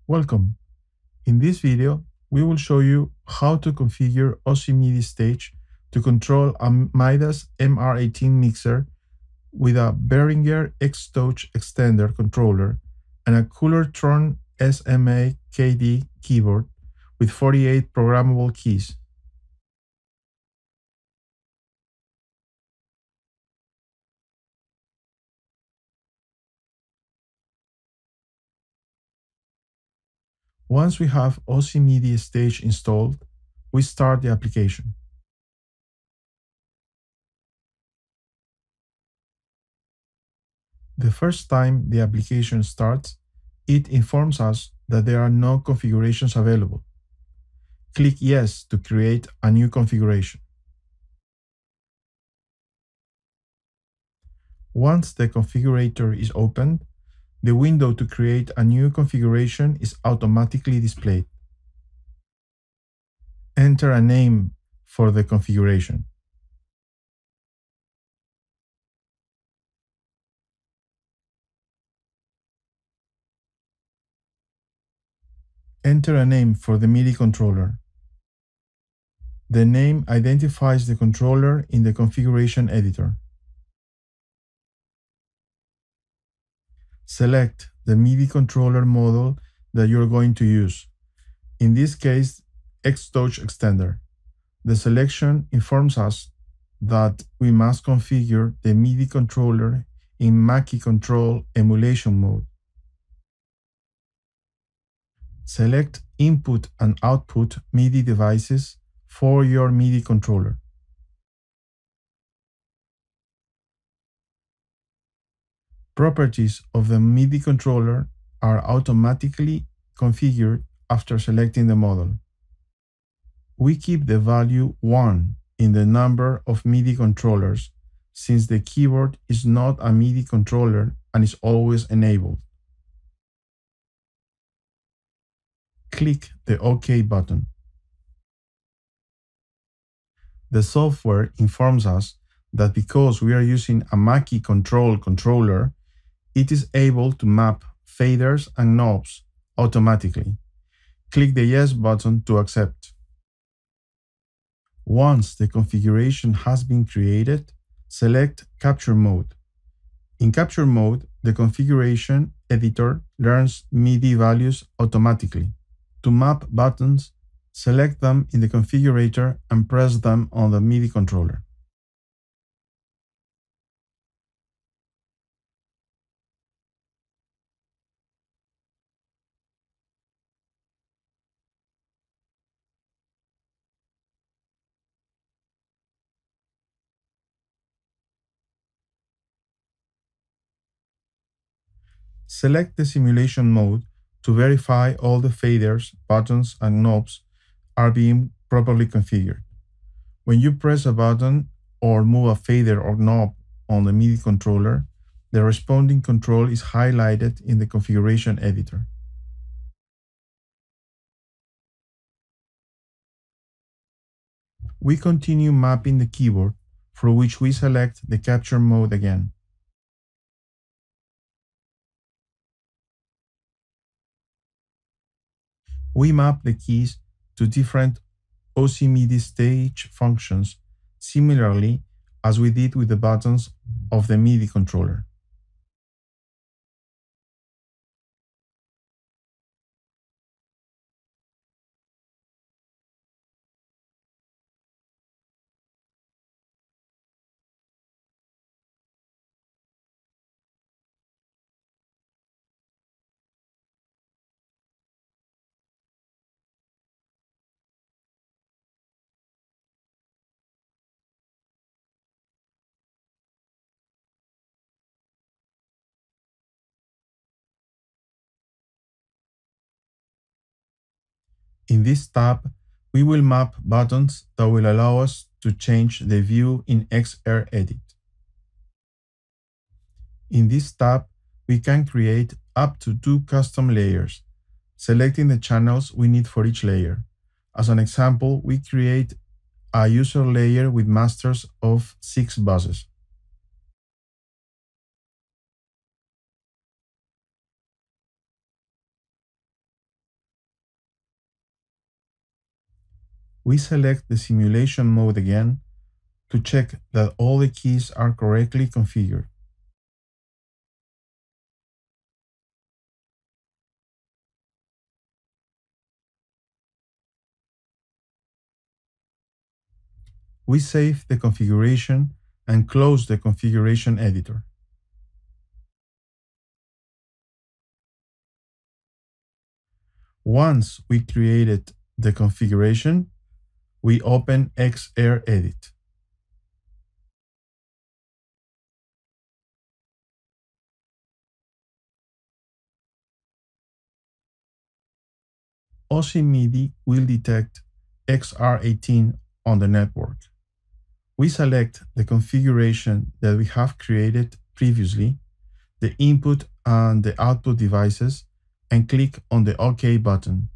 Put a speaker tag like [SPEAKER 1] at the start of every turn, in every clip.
[SPEAKER 1] Welcome. In this video, we will show you how to configure OsiMIDI Stage to control a MIDAS MR18 mixer with a Behringer X-Touch Extender controller and a Koolertron SMKD keyboard with 48 programmable keys. Once we have OsiMIDI Stage installed, we start the application. The first time the application starts, it informs us that there are no configurations available. Click Yes to create a new configuration. Once the configurator is opened, the window to create a new configuration is automatically displayed. Enter a name for the configuration. Enter a name for the MIDI controller. The name identifies the controller in the configuration editor. Select the MIDI controller model that you're going to use. In this case, X-Touch Extender. The selection informs us that we must configure the MIDI controller in Mackie control emulation mode. Select input and output MIDI devices for your MIDI controller. Properties of the MIDI controller are automatically configured after selecting the model. We keep the value 1 in the number of MIDI controllers since the keyboard is not a MIDI controller and is always enabled. Click the OK button. The software informs us that because we are using a Mackie control controller, it is able to map faders and knobs automatically. Click the Yes button to accept. Once the configuration has been created, select Capture Mode. In Capture Mode, the configuration editor learns MIDI values automatically. To map buttons, select them in the configurator and press them on the MIDI controller. Select the simulation mode to verify all the faders, buttons, and knobs are being properly configured. When you press a button or move a fader or knob on the MIDI controller, the responding control is highlighted in the configuration editor. We continue mapping the keyboard, for which we select the capture mode again. We map the keys to different OsiMIDI Stage functions, similarly as we did with the buttons of the MIDI controller. In this tab, we will map buttons that will allow us to change the view in XAirEdit. In this tab, we can create up to 2 custom layers, selecting the channels we need for each layer. As an example, we create a user layer with masters of 6 buses. We select the simulation mode again to check that all the keys are correctly configured. We save the configuration and close the configuration editor. Once we created the configuration, we open XAirEdit. OsiMIDI will detect XR18 on the network. We select the configuration that we have created previously, the input and the output devices, and click on the OK button.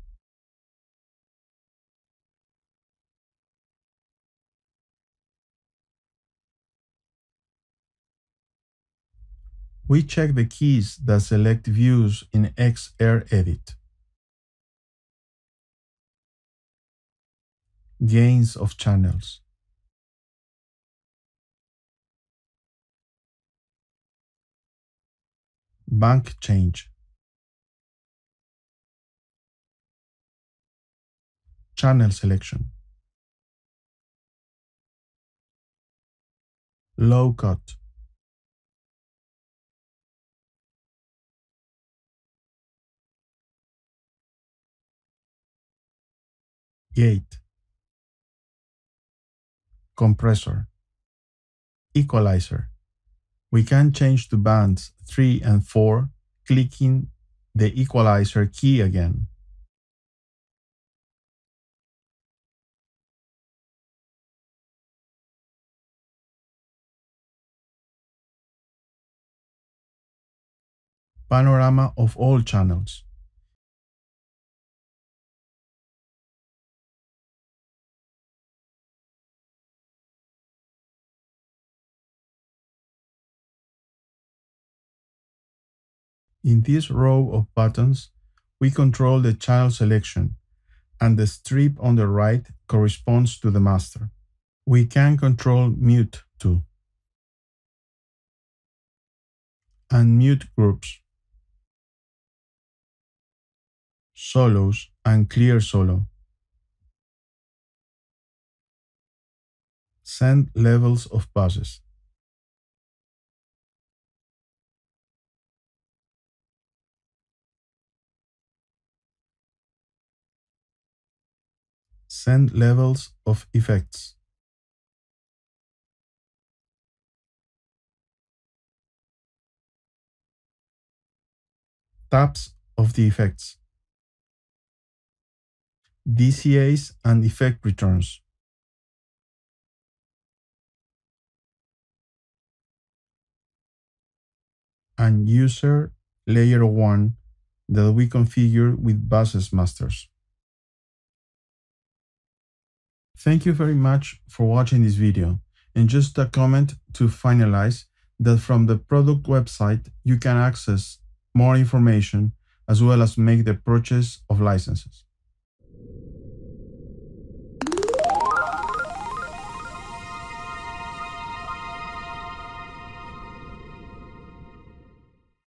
[SPEAKER 1] We check the keys that select views in XAirEdit. Gains of channels. Bank change. Channel selection. Low cut. Gate. Compressor. Equalizer. We can change to bands 3 and 4, clicking the equalizer key again. Panorama of all channels. In this row of buttons, we control the channel selection, and the strip on the right corresponds to the master. We can control mute too, and mute groups, solos, and clear solo. Send levels of passes. Send levels of effects. Tabs of the effects. DCAs and effect returns. And user layer 1 that we configure with buses masters. Thank you very much for watching this video, and just a comment to finalize that from the product website you can access more information as well as make the purchase of licenses.